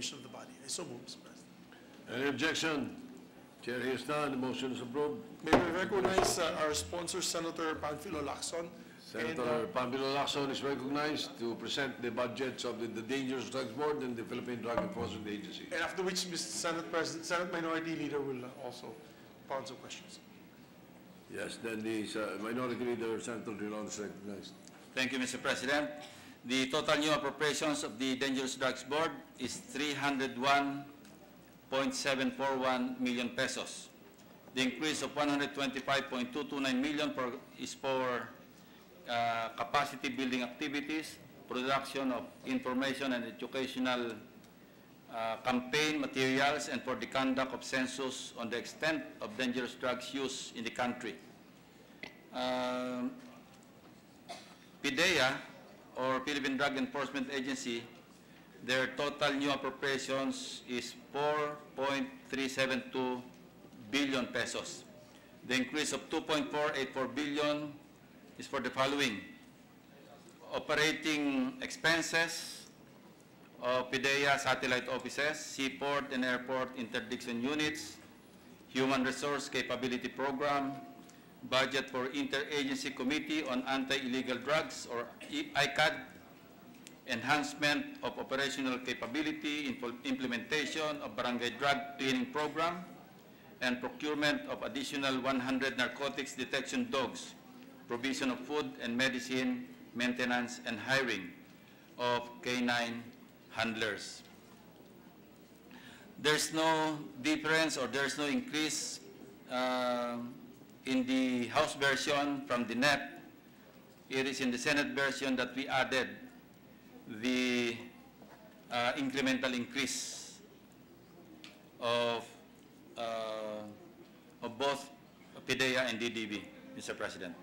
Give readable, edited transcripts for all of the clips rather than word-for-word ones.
permission of the body. I so move, Mr. President. Any objection? Chair hears none. The motion is approved. May we recognize our sponsor, Senator Panfilo Lacson. Senator Pamelo Lacson is recognized to present the budgets of the Dangerous Drugs Board and the Philippine Drug Enforcement Agency. And after which, Mr. Senate Minority Leader will also pound some questions. Yes, then the Minority Leader, Senator Rilon, is recognized. Thank you, Mr. President. The total new appropriations of the Dangerous Drugs Board is 301.741 million pesos. The increase of 125.229 million is for capacity building activities, production of information and educational campaign materials, and for the conduct of census on the extent of dangerous drugs use in the country. PDEA, or Philippine Drug Enforcement Agency, their total new appropriations is 4.372 billion pesos. The increase of 2.484 billion is for the following: operating expenses of PDEA satellite offices, seaport and airport interdiction units, human resource capability program, budget for Interagency Committee on Anti-Illegal Drugs, or ICAD, enhancement of operational capability, implementation of barangay drug cleaning program, and procurement of additional 100 narcotics detection dogs, provision of food and medicine, maintenance, and hiring of canine handlers. There's no difference or there's no increase in the House version from the NEP. It is in the Senate version that we added the incremental increase of both PDEA and DDB, Mr. President.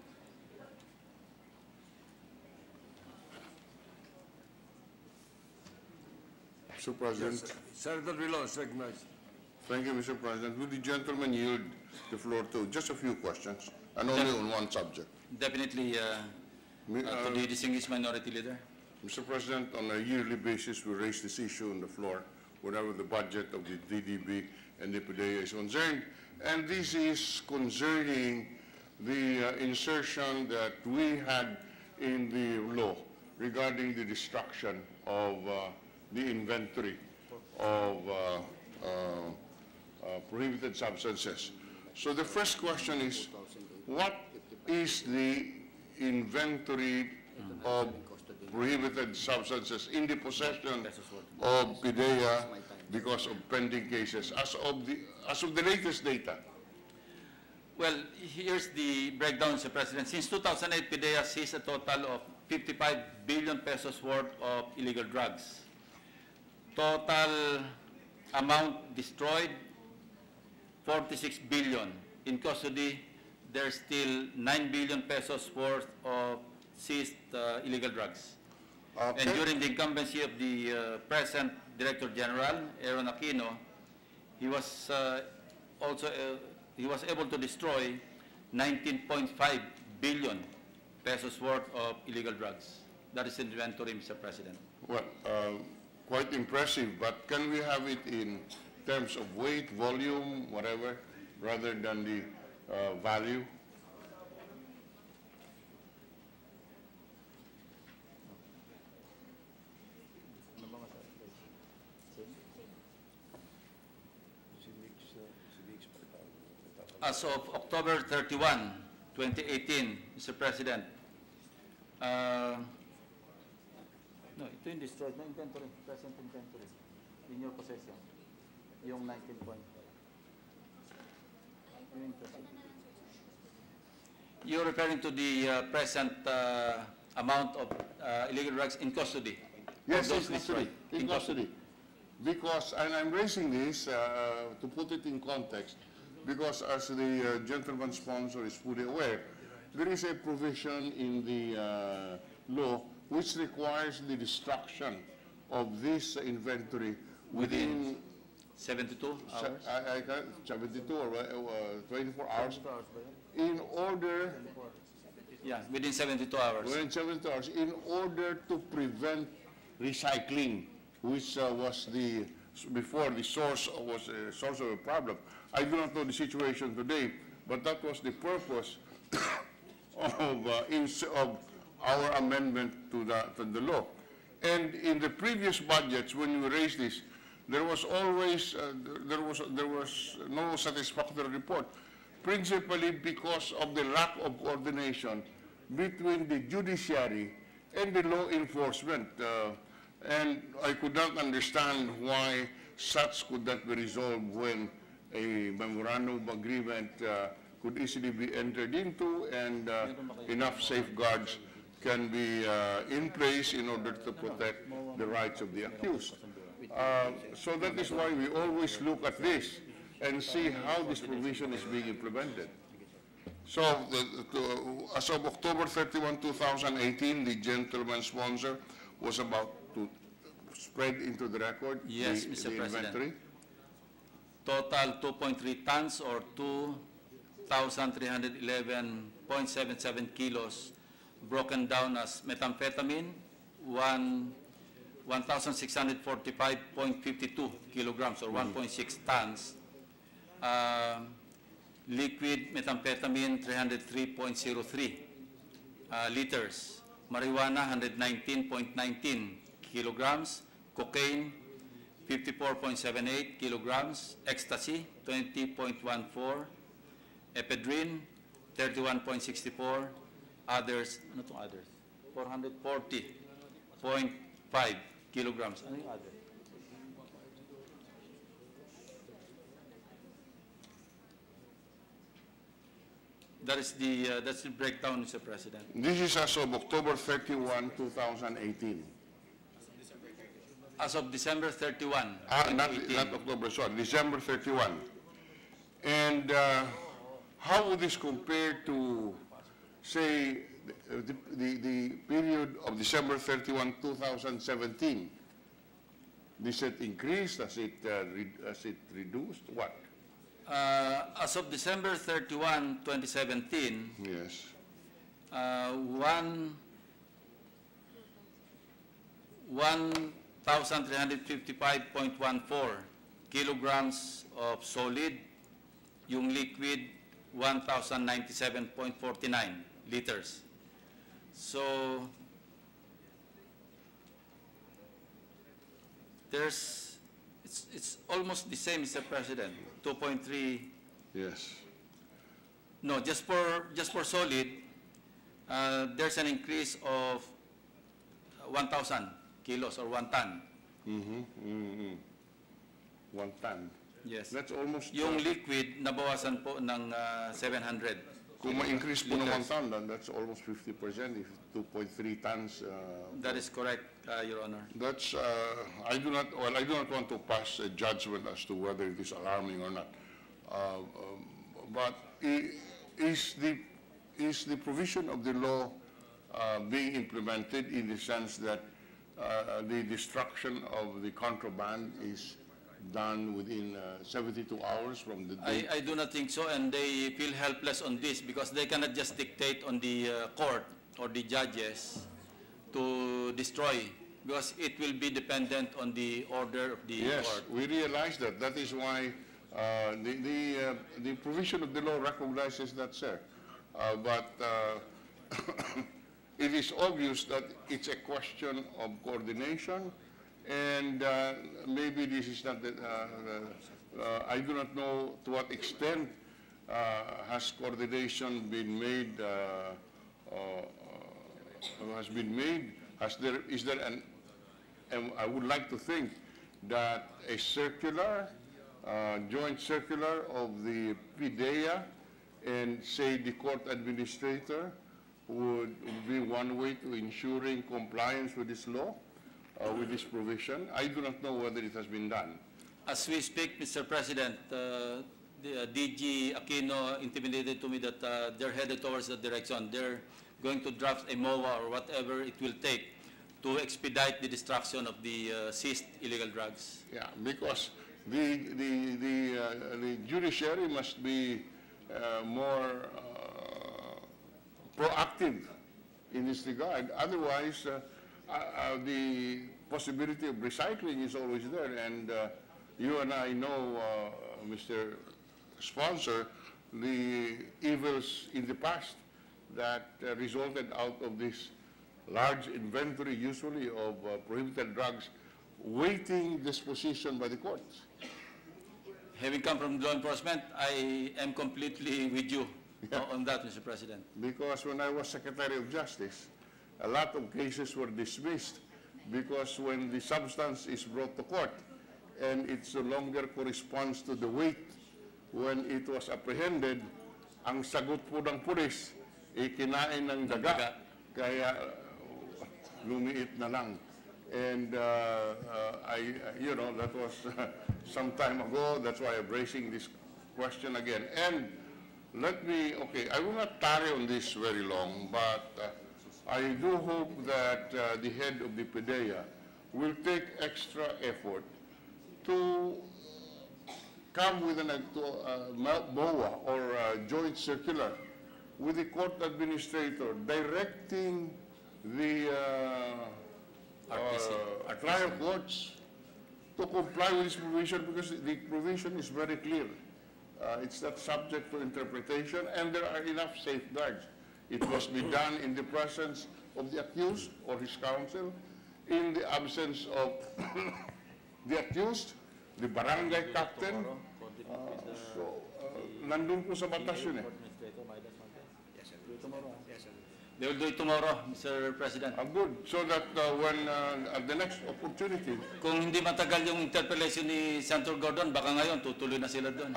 Mr. President. Yes, Senator Rilon is recognized. Thank you, Mr. President. Will the gentleman yield the floor to just a few questions, and only on one subject? Definitely, to the distinguished minority leader. Mr. President, on a yearly basis, we raise this issue on the floor whenever the budget of the DDB and the PDEA is concerned. And this is concerning the insertion that we had in the law regarding the destruction of the inventory of prohibited substances. So the first question is, what is the inventory of prohibited substances in the possession of PDEA because of pending cases as of the latest data? Well, here's the breakdown, Mr. President. Since 2008, PDEA seized a total of 55 billion pesos worth of illegal drugs. Total amount destroyed, 46 billion. In custody, there's still 9 billion pesos worth of seized illegal drugs. Okay. And during the incumbency of the present Director General, Aaron Aquino, he was he was able to destroy 19.5 billion pesos worth of illegal drugs. That is inventory, Mr. President. Well, quite impressive, but can we have it in terms of weight, volume, whatever, rather than the value? As of October 31, 2018, Mr. President, no, ito yung destroyed na inventory, present inventory, in your possession, yung 19.5. You're referring to the present amount of illegal drugs in custody? Yes, in custody. In custody. Because, and I'm raising this to put it in context, because as the gentleman sponsor is fully aware, there is a provision in the law which requires the destruction of this inventory within 72 hours? 72 or 24 hours in order, yeah, within 72 hours. within 72 hours, in order to prevent recycling, which was the before the source was a source of a problem. I do not know the situation today, but that was the purpose of our amendment to the law. And in the previous budgets, when we raised this, there was always there was no satisfactory report, principally because of the lack of coordination between the judiciary and the law enforcement. And I could not understand why such could not be resolved when a memorandum of agreement could easily be entered into, and enough safeguards can be in place in order to protect the rights of the accused. So that is why we always look at this and see how this provision is being implemented. So as of October 31, 2018, the gentleman sponsor was about to spread into the record Yes, the Mr. inventory. Total 2.3 tons or 2,311.77 kilos, broken down as methamphetamine, 1,645.52 kilograms or 1.6 tons. Liquid methamphetamine, 303.03 liters. Marijuana, 119.19 kilograms. Cocaine, 54.78 kilograms. Ecstasy, 20.14. Ephedrine, 31.64. Others, ano itong others? 440.5 kilograms. Ano yung other? That's the breakdown, Mr. President. This is as of October 31, 2018. As of December 31, Not 2018. October, sorry, December 31. And how would this compare to, say, the period of December 31, 2017? Does it increase? Does it reduced? What? As of December 31, 2017, Yes. 1,355.14 kilograms of solid, yung liquid 1,097.49 liters. So it's almost the same, Mr. President. 2.3. Yes. No, just for solid, there's an increase of 1,000 kilos or 1 ton. 1 ton. Yes. That's almost, Yung liquid, nabawasan po ng 700. kung ma-increase po ng 1 liters. ton, then that's almost 50%, if 2.3 tons. That is correct, Your Honor. That's, I do not want to pass a judgment as to whether it is alarming or not. But is the provision of the law being implemented in the sense that the destruction of the contraband is done within 72 hours from the date? I do not think so, and they feel helpless on this because they cannot just dictate on the court or the judges to destroy, because it will be dependent on the order of the Yes, court. we realize that. That is why the provision of the law recognizes that, sir. But it is obvious that it's a question of coordination, and maybe this is not I do not know to what extent has coordination been made, is there an, and I would like to think that a circular, joint circular of the PDEA and, say, the court administrator would be one way to ensuring compliance with this law, with this provision. I do not know whether it has been done. As we speak, Mr. President, the DG Aquino intimidated to me that they're headed towards that direction. They're going to draft a MOA or whatever it will take to expedite the destruction of the seized illegal drugs. Yeah, because the judiciary must be more proactive in this regard. Otherwise, the possibility of recycling is always there. And you and I know, Mr. Sponsor, the evils in the past that resulted out of this large inventory, usually of prohibited drugs, waiting disposition by the courts. Having come from law enforcement, I am completely with you on that, Mr. President. Because when I was Secretary of Justice, a lot of cases were dismissed because when the substance is brought to court and it no longer corresponds to the weight when it was apprehended, ang sagot po ng pulis, kinain ng daga, kaya lumiit na lang. And you know, that was some time ago. That's why I'm raising this question again. And let me, okay, I will not tarry on this very long, but I do hope that the head of the PDEA will take extra effort to come with a MOA or a joint circular with the court administrator directing the trial courts to comply with this provision, because the provision is very clear. It's not subject to interpretation, and there are enough safeguards. It must be done in the presence of the accused or his counsel, in the absence of the accused, the barangay captain. Nandun po sa batas yun eh. They will do it tomorrow, Mr. President. Good. So that when at the next opportunity. Kung hindi matagal yung interpellation ni Senator Gordon, baka ngayon tutuloy na sila doon.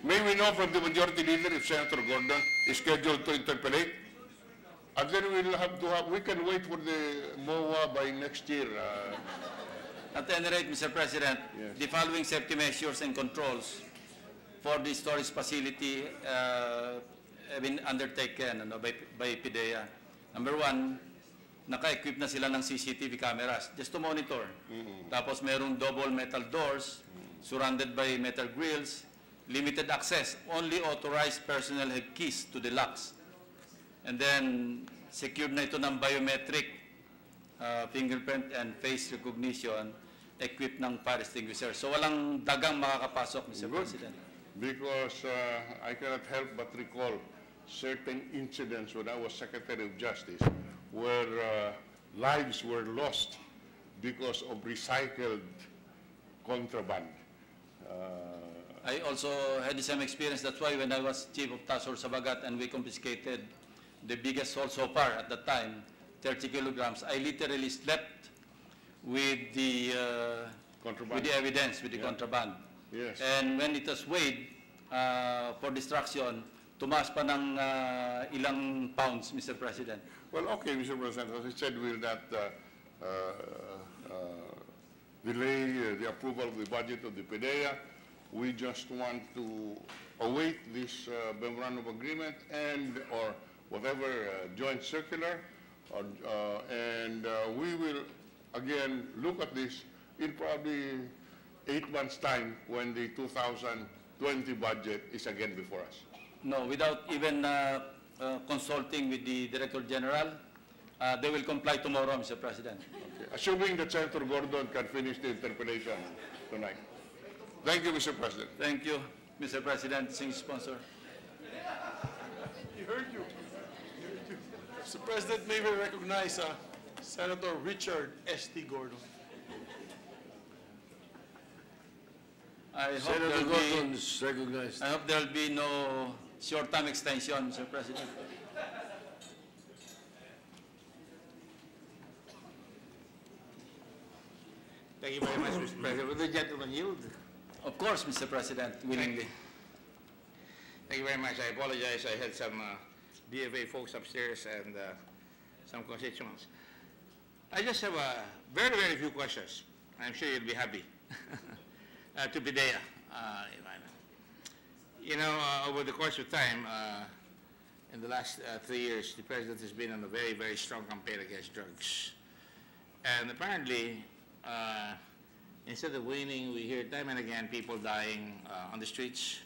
May we know from the majority leader if Senator Gordon is scheduled to interpellate? And then we'll have to have, we can wait for the MOA by next year. At any rate, Mr. President, Yes. the following safety measures and controls for the storage facility have been undertaken by PDEA. Number one, naka-equip na sila ng CCTV cameras just to monitor. Tapos merong double metal doors, surrounded by metal grills, limited access. Only authorized personnel have keys to the locks. And then, secured na ito ng biometric, fingerprint and face recognition, equipped ng fire extinguisher. So walang dagang makakapasok, Mr. Good. President. Because I cannot help but recall certain incidents when I was Secretary of Justice where lives were lost because of recycled contraband. I also had the same experience. That's why when I was Chief of Task Force Sabagat and we confiscated the biggest haul so far at that time, 30 kilograms, I literally slept with the evidence, with the contraband. Yes. And when it was weighed for destruction, tumaas pa ng ilang pounds, Mr. President. Well, okay, Mr. President, as I said, we'll not delay the approval of the budget of the PDEA. We just want to await this memorandum of agreement and or whatever joint circular, and we will again look at this in probably 8 months' time when the 2020 budget is again before us. No, without even consulting with the Director General, they will comply tomorrow, Mr. President. Okay. Assuming that Senator Gordon can finish the interpellation tonight. Thank you, Mr. President. Thank you, Mr. President, Singh sponsor. He heard you. Mr. President, may we recognize Senator Richard S.T. Gordon. Senator Gordon is recognized. I hope there will be no short-term extension, Mr. President. Thank you very much, Mr. President. Will the gentleman yield? Of course, Mr. President, willingly. Thank you very much. I apologize. I had some DFA folks upstairs and some constituents. I just have very, very few questions. I'm sure you'll be happy. To PDEA. You know, over the course of time, in the last 3 years, the President has been on a very, very strong campaign against drugs. And apparently, instead of winning, we hear time and again people dying on the streets.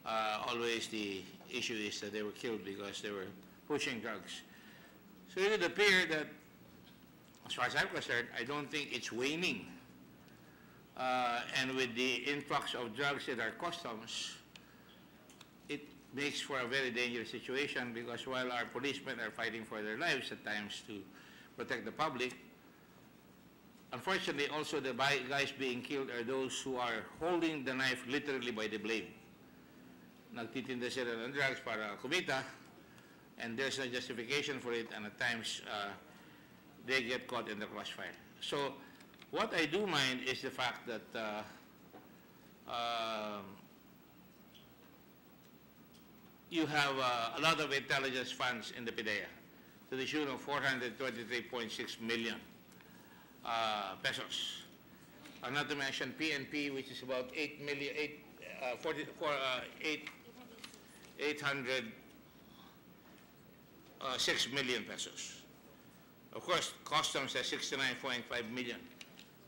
Always the issue is that they were killed because they were pushing drugs. So it would appear that, as far as I'm concerned, I don't think it's waning. And with the influx of drugs at our customs, it makes for a very dangerous situation, because while our policemen are fighting for their lives at times to protect the public, unfortunately also the guys being killed are those who are holding the knife literally by the blade. Nagtitinda sila ng drugs para kumita, and there's no justification for it, and at times they get caught in the crossfire. So what I do mind is the fact that you have a lot of intelligence funds in the PDEA to the tune of 423.6 million pesos. Not to mention PNP, which is about 806 million pesos. Of course, customs has 69.5 million.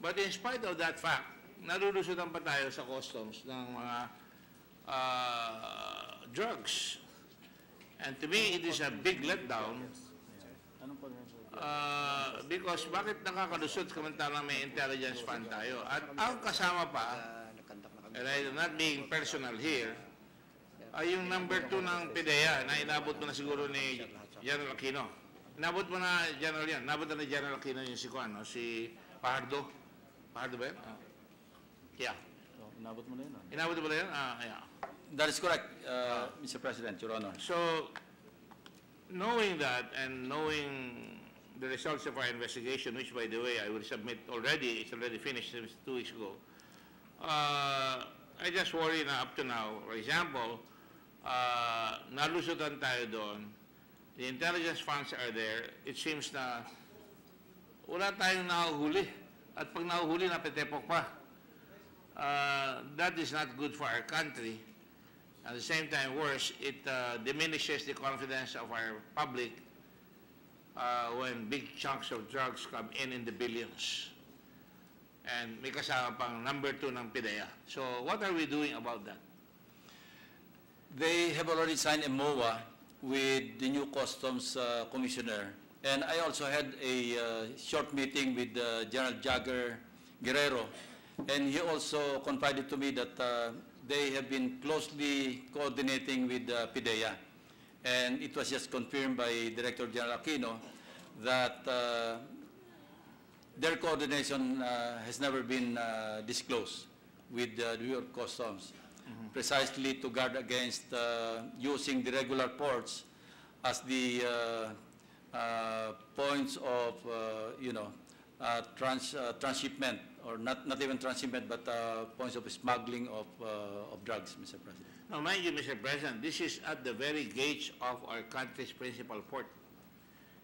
But in spite of that fact, narulusutan pa tayo sa customs ng mga drugs. And to me, it is a big letdown because bakit nakakalusot samantalang may intelligence fund tayo? At ang kasama pa, and I'm not being personal here, ay yung number 2 ng PDEA na inabot mo na siguro ni General Aquino. Inabot mo na General yan. Inabot na ni General Aquino yung si Kuano, si Pardo. Pardo ba yun? Yeah. Inabot mo na yun. Inabot mo na yun? Yeah. That is correct, Mr. President, Your Honor. So, knowing that and knowing the results of our investigation, which, by the way, I will submit already, it's already finished since 2 weeks ago, I just worry na up to now, for example, nalusutan tayo doon, the intelligence funds are there, it seems na wala tayong nahuhuli. At pag nahuhuli, napetepok pa. That is not good for our country. At the same time, worse, it diminishes the confidence of our public when big chunks of drugs come in the billions. And may kasama pang number 2 ng PDEA. So what are we doing about that? They have already signed a MOA with the new Customs Commissioner. And I also had a short meeting with General Jagger Guerrero. And he also confided to me that they have been closely coordinating with PDEA. And it was just confirmed by Director General Aquino that their coordination has never been disclosed with the New York Customs, precisely to guard against using the regular ports as the points of, transshipment, or not even transshipment, but points of smuggling of drugs, Mr. President. Now, mind you, Mr. President, this is at the very gauge of our country's principal port.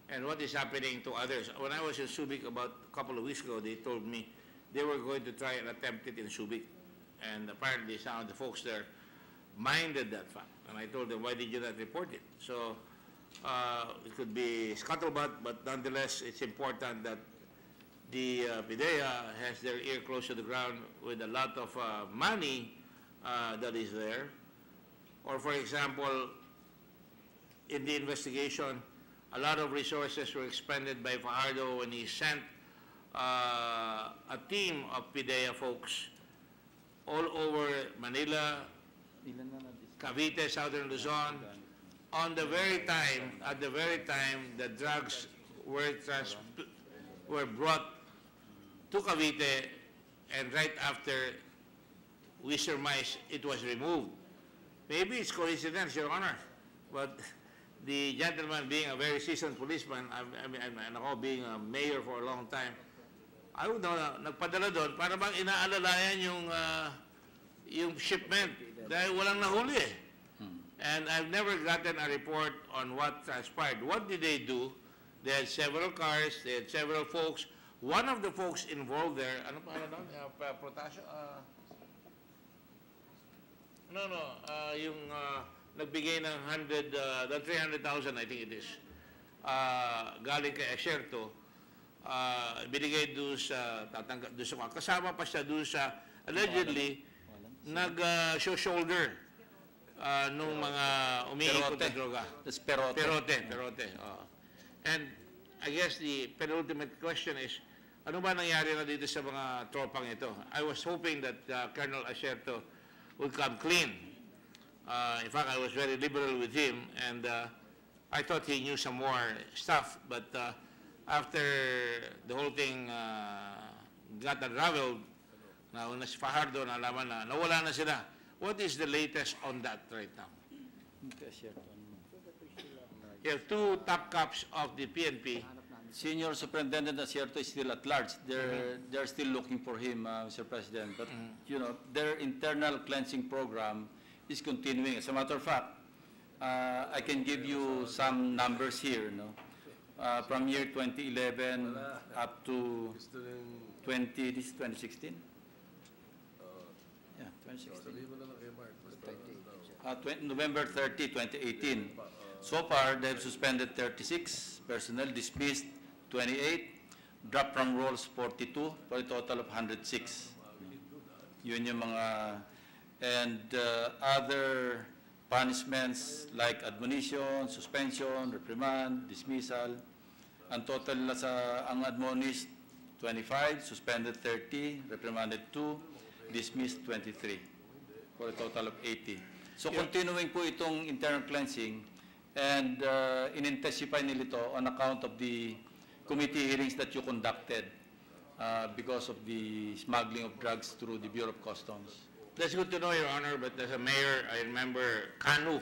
And what is happening to others? When I was in Subic about a couple of weeks ago, they told me they were going to try and attempt it in Subic. And apparently some of the folks there minded that fact. And I told them, why did you not report it? So it could be scuttlebutt, but nonetheless, it's important that the PDEA has their ear close to the ground with a lot of money that is there. Or for example, in the investigation, a lot of resources were expended by Fajardo when he sent a team of PDEA folks all over Manila, Cavite, Southern Luzon, at the very time the drugs were brought to Cavite, and right after we surmise it was removed. Maybe it's coincidence, Your Honor, but the gentleman being a very seasoned policeman, and ako being a mayor for a long time, I would know na nagpadala doon para bang inaalalayan yung shipment dahil walang nahuli eh. And I've never gotten a report on what transpired. What did they do? They had several cars, they had several folks. One of the folks involved there, ano pa doon? Potasio? Yung nagbigay ng 300,000, I think it is, galing kay Exerto, binigay doon sa, kasama pa siya doon sa, allegedly, nag-shoulder nung mga umiikot na droga. That's Perote. Perote. And I guess the penultimate question is, ano ba nangyari na dito sa mga tropang ito? I was hoping that Colonel Asierto would come clean. In fact, I was very liberal with him, and I thought he knew some more stuff, but after the whole thing got unraveled, na si Fajardo, nalaman na nawala na sila. What is the latest on that right now? You have two top cops of the PNP. Senior Superintendent Asierto is still at large. They're still looking for him, Mr. President. But, you know, their internal cleansing program is continuing. As a matter of fact, I can give you some numbers here, no? From year 2011 up to 2016? Yeah, 2016. November 30, 2018. So far, they have suspended 36 personnel, dismissed 28, dropped from roles 42, for a total of 106. Yun yung mga, and other punishments like admonition, suspension, reprimand, dismissal. Ang total na sa ang admonished 25, suspended 30, reprimanded 2, dismissed 23, for a total of 80. So continuing po itong internal cleansing, and in-intensify nila ito on account of the committee hearings that you conducted because of the smuggling of drugs through the Bureau of Customs. That's good to know, Your Honor, but as a mayor, I remember Kanu.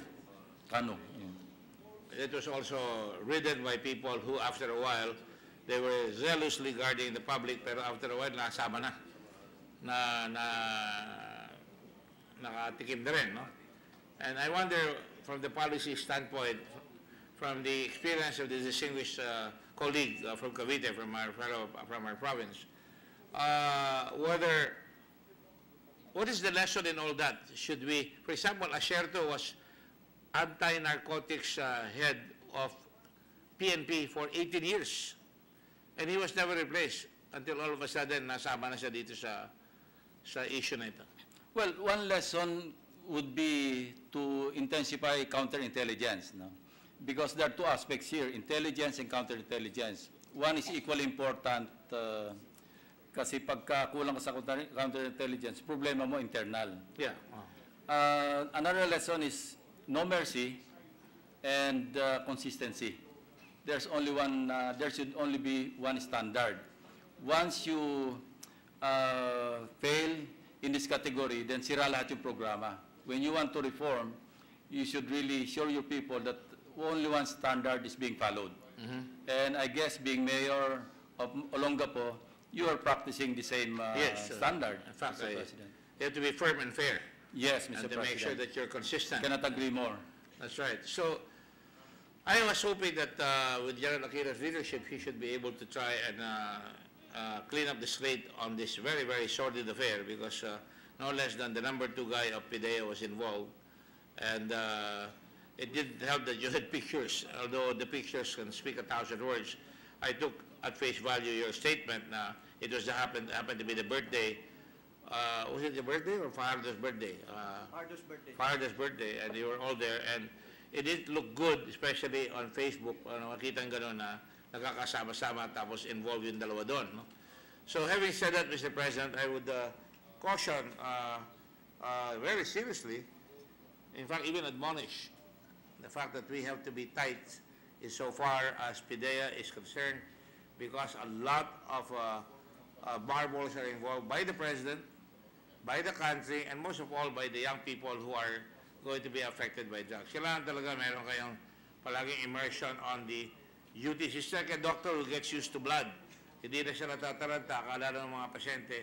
Kano? Yeah. It was also ridden by people who, after a while, they were zealously guarding the public, pero after a while, nasama nakatikim na rin, no? And I wonder, from the policy standpoint, from the experience of the distinguished colleague from Cavite, from our province, what is the lesson in all that? Should we, for example, Asierto was anti-narcotics head of PNP for 18 years, and he was never replaced until all of a sudden nasama na siya dito sa issue na ito. Well, one lesson would be to intensify counterintelligence, no? Because there are two aspects here, intelligence and counterintelligence. One is equally important kasi pagka kulang ka sa counterintelligence, problema mo internal. Yeah. Another lesson is no mercy and consistency. There should only be one standard. Once you fail in this category, then sira lahat yung programa. When you want to reform, you should really show your people that only one standard is being followed. And I guess being mayor of Olongapo, you are practicing the same standard, In fact, Mr. President. you have to be firm and fair. Yes, Mr. And to President. make sure that you're consistent. Cannot agree more. That's right. So I was hoping that with General Aquino's leadership, he should be able to try and clean up the slate on this very, very sordid affair, because no less than the #2 guy of PDEA was involved. And it didn't help that you had pictures, although the pictures can speak 1,000 words. I took at face value your statement na it was happened to be the birthday. Was it the birthday or Fajardo's birthday? Fajardo's birthday. Fajardo's birthday, and you were all there, and it didn't look good, especially on Facebook. Makita ng gano'n na nakakasama-sama tapos involved yung dalawa doon. No? So having said that, Mr. President, I would caution very seriously, in fact, even admonish the fact that we have to be tight insofar as PDEA is concerned, because a lot of marbles are involved by the President, by the country, and most of all by the young people who are going to be affected by drugs. Kailangan talaga meron kayong palaging immersion on the duties. It's like a doctor who gets used to blood. Hindi na siya natataranta, akala ng mga pasyente,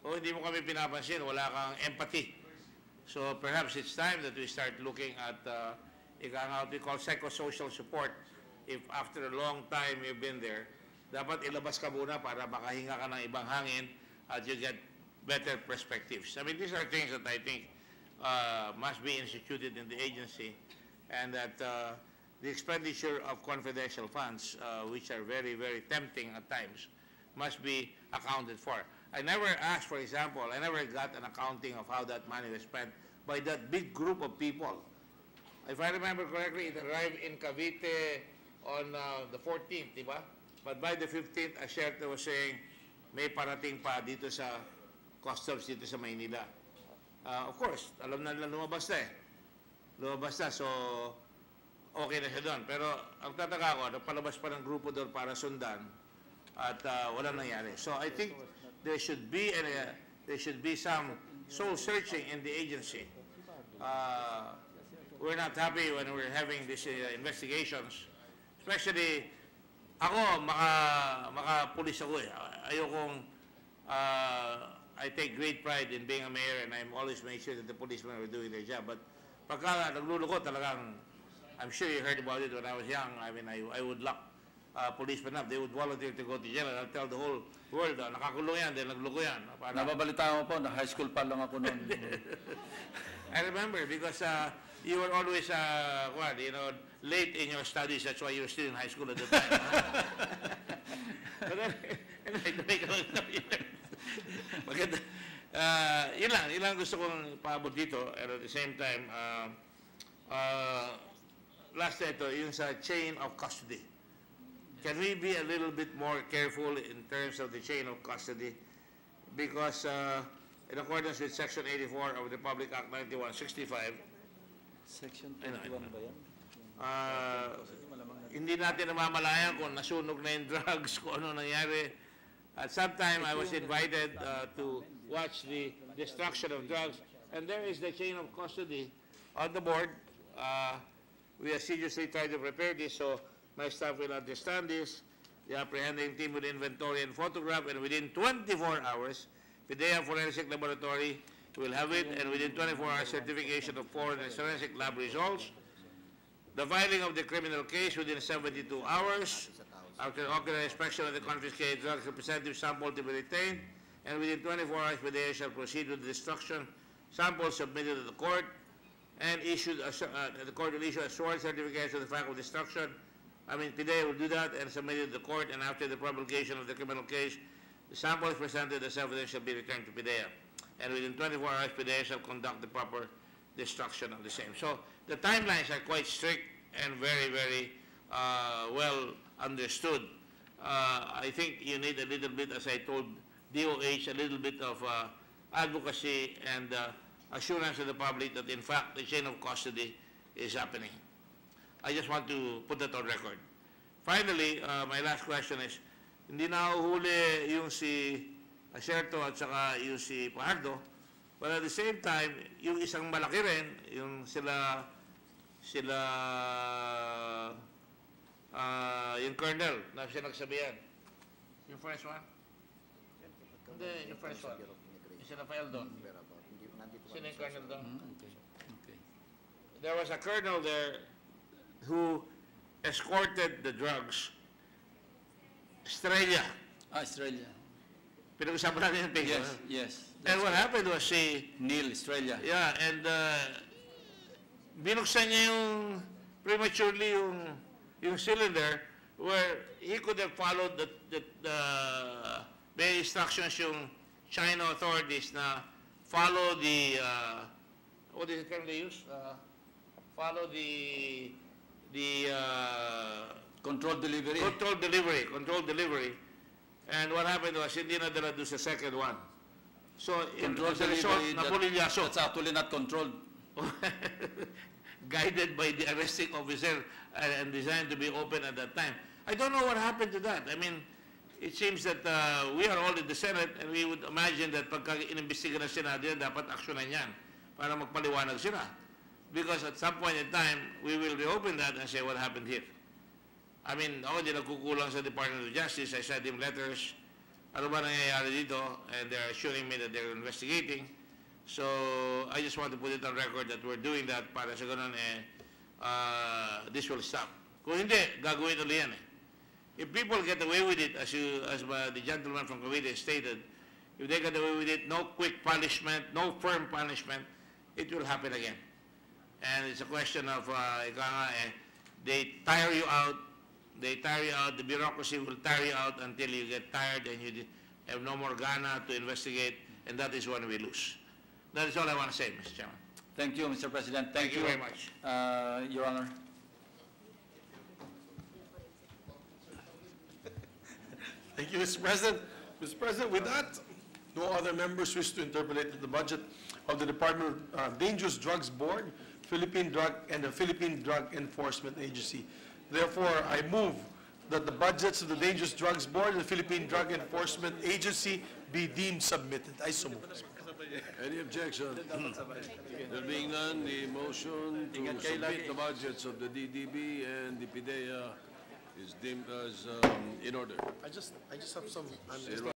hindi mo kami pinapansin, wala kang empathy. So perhaps it's time that we start looking at what we call psychosocial support. If after a long time you've been there, dapat ilabas ka muna para makahinga ka ng ibang hangin at you get better perspectives. I mean, these are things that I think must be instituted in the agency, and that the expenditure of confidential funds, which are very, very tempting at times, must be accounted for. I never asked, for example, I never got an accounting of how that money was spent by that big group of people. If I remember correctly, it arrived in Cavite on the 14th, di ba? But by the 15th, a shelter was saying, may parating pa dito sa customs dito sa Maynila. Of course, alam na nila lumabas na eh. Lumabas na, so okay na siya doon. Pero ang tataka ko, napalabas pa ng grupo doon para sundan at wala nangyari. So I think there should be some soul searching in the agency. We're not happy when we're having these investigations. Especially, ako, maka-pulis ako eh. Ayokong, I take great pride in being a mayor and I'm always making sure that the policemen are doing their job. But pagka nagluloko talagang, I'm sure you heard about it when I was young. I mean, I would lock policemen up. They would volunteer to go to jail and I'll tell the whole world, nakakulong yan, dahil nagloko yan. Nababalitaan ko po, na high school pa lang ako noon. I remember because you were always, late in your studies. That's why you were still in high school at the time. But maganda. Yun lang gusto kong paabot dito. And at the same time, last ito, yung sa chain of custody. Can we be a little bit more careful in terms of the chain of custody? Because in accordance with Section 84 of the Republic Act 9165, Section 21 ba yan? hindi natin namamalayan kung nasunog na yung drugs, kung ano nangyari. At some time, I was invited to watch the destruction of drugs, and there is the chain of custody on the board. We assiduously try to prepare this so my staff will understand this. The apprehending team will inventory and photograph, and within 24 hours, PDEA Forensic Laboratory will have it, and within 24 hours, certification of forensic lab results. The filing of the criminal case within 72 hours. After ocular inspection of the confiscated drugs, representative sample to be retained, and within 24 hours, PDEA shall proceed with the destruction. Samples submitted to the court, and the court will issue a sworn certification of the fact of destruction. I mean, PDEA will do that and submit it to the court, and after the promulgation of the criminal case, the samples presented as evidence shall be returned to PDEA. And within 24 hours, PDEA shall conduct the proper destruction of the same. So the timelines are quite strict and very, very well understood. I think you need a little bit, as I told DOH, a little bit of advocacy and assurance to the public that, in fact, the chain of custody is happening. I just want to put that on record. Finally, my last question is, hindi na uhuli yung si Acerto at saka yung si Pajardo, but at the same time, yung isang malaki rin, yung yung colonel na siya nagsabihan. Yung first one? Hindi, yung first one. Yung sinafail doon. Sino yung colonel doon? Okay. There was a colonel there who escorted the drugs. Estrella. Estrella. Pinag-usapan natin yung paper. Yes. And what happened was Neil Estrella. Yeah, and binuksan niya yung prematurely yung cylinder where he could have followed the very instructions yung China authorities na follow the what is the term they use? Follow the Controlled delivery. Controlled delivery. And what happened was hindi na dala doon sa second one. So, Controlled as a result, delivery, napulilyaso. that's actually not controlled. Guided by the arresting officer and designed to be open at that time. I don't know what happened to that. I mean, it seems that we are all in the Senate and we would imagine that pagka inimbestiga ng Senado yan, dapat aksyonan yan para magpaliwanag sila. Because at some point in time, we will reopen that and say what happened here. I mean, ako di nagkukulang sa Department of Justice. I sent him letters. Ano ba nangyayari dito? And they're assuring me that they're investigating. So, I just want to put it on record that we're doing that para sa ganun, this will stop. Kung hindi, gagawin ulit yan eh. If people get away with it, as the gentleman from Cavite stated, if they get away with it, no quick punishment, no firm punishment, it will happen again. And it's a question of, they tire you out, the bureaucracy will tire you out until you get tired and you have no more gana to investigate, and that is when we lose. That is all I want to say, Mr. Chairman. Thank you, Mr. President. Thank you very much. Your Honor. Thank you, Mr. President. Mr. President, with that, no other members wish to interpolate the budget of the Department of Dangerous Drugs Board, Philippine Drug, and the Philippine Drug Enforcement Agency. Therefore, I move that the budgets of the Dangerous Drugs Board and the Philippine Drug Enforcement Agency be deemed submitted. I so move. Any objection? There being none, the motion to submit the budgets of the DDB and the PDEA is deemed as in order. I just have some.